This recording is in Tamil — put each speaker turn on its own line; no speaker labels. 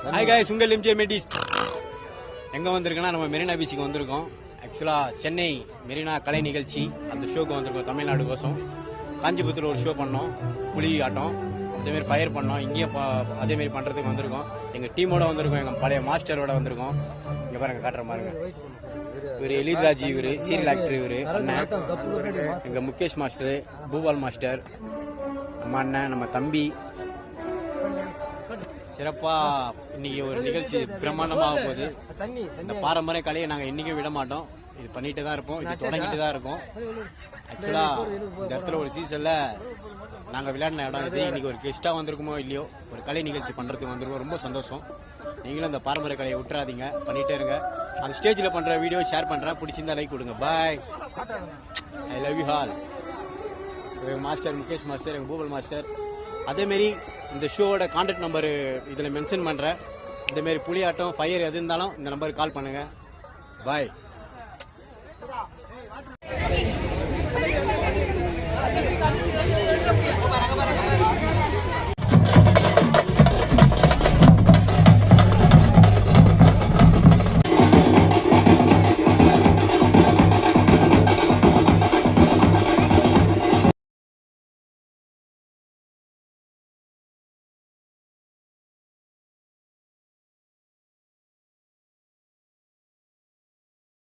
ஹாய் காய்ஸ், உங்கள் எம்ஜே மெடிஸ் எங்கே வந்திருக்குன்னா நம்ம மெரினா பீச்சுக்கு வந்திருக்கோம். ஆக்சுவலாக சென்னை மெரினா கலை நிகழ்ச்சி அந்த ஷோக்கு வந்திருக்கோம். தமிழ்நாடு கோசம் காஞ்சிபுரத்தில் ஒரு ஷோ பண்ணோம், புலி ஆட்டம், அதேமாரி ஃபயர் பண்ணோம். இங்கேயும் அதேமாரி பண்ணுறதுக்கு வந்திருக்கோம். எங்கள் டீமோட வந்திருக்கோம், எங்கள் பழைய மாஸ்டரோட வந்திருக்கோம். இங்கே பாருங்க, காட்டுற பாருங்க. இவர் எலிராஜ், இவர் சீரியல் ஆக்டர், இவர் அண்ணன் எங்கள் முகேஷ் மாஸ்டர், பூபால் மாஸ்டர், நம்ம அண்ணன், நம்ம தம்பி. சிறப்பாக இன்னைக்கு ஒரு நிகழ்ச்சி பிரம்மாண்டமாக போகுது. இந்த பாரம்பரிய கலையை நாங்கள் இன்றைக்கும் விட மாட்டோம். இது பண்ணிட்டு தான் இருப்போம், இது தொடங்கிட்டு தான் இருக்கோம். ஆக்சுவலாக இந்த இடத்துல ஒரு சீசனில் நாங்கள் விளையாடின இடம் இது. இன்றைக்கி ஒரு கெஸ்ட்டாக வந்திருக்குமோ இல்லையோ, ஒரு கலை நிகழ்ச்சி பண்ணுறதுக்கு வந்திருக்கோம். ரொம்ப சந்தோஷம். நீங்களும் இந்த பாரம்பரிய கலையை விட்டுறாதீங்க, பண்ணிகிட்டே இருங்க. அந்த ஸ்டேஜில் பண்ணுற வீடியோ ஷேர் பண்ணுறேன், பிடிச்சிருந்தா லைக் கொடுங்க. பாய், ஐ லவ் யூ ஆல். எங்கள் மாஸ்டர் முகேஷ் மாஸ்டர், எங்கள் பூபல் மாஸ்டர். அதேமாரி இந்த ஷோவோட கான்டாக்ட் நம்பர் இதில் மென்ஷன் பண்ணுறேன். இந்தமாரி புலியாட்டம், ஃபயர் எது இருந்தாலும் இந்த நம்பருக்கு கால் பண்ணுங்கள். பாய்.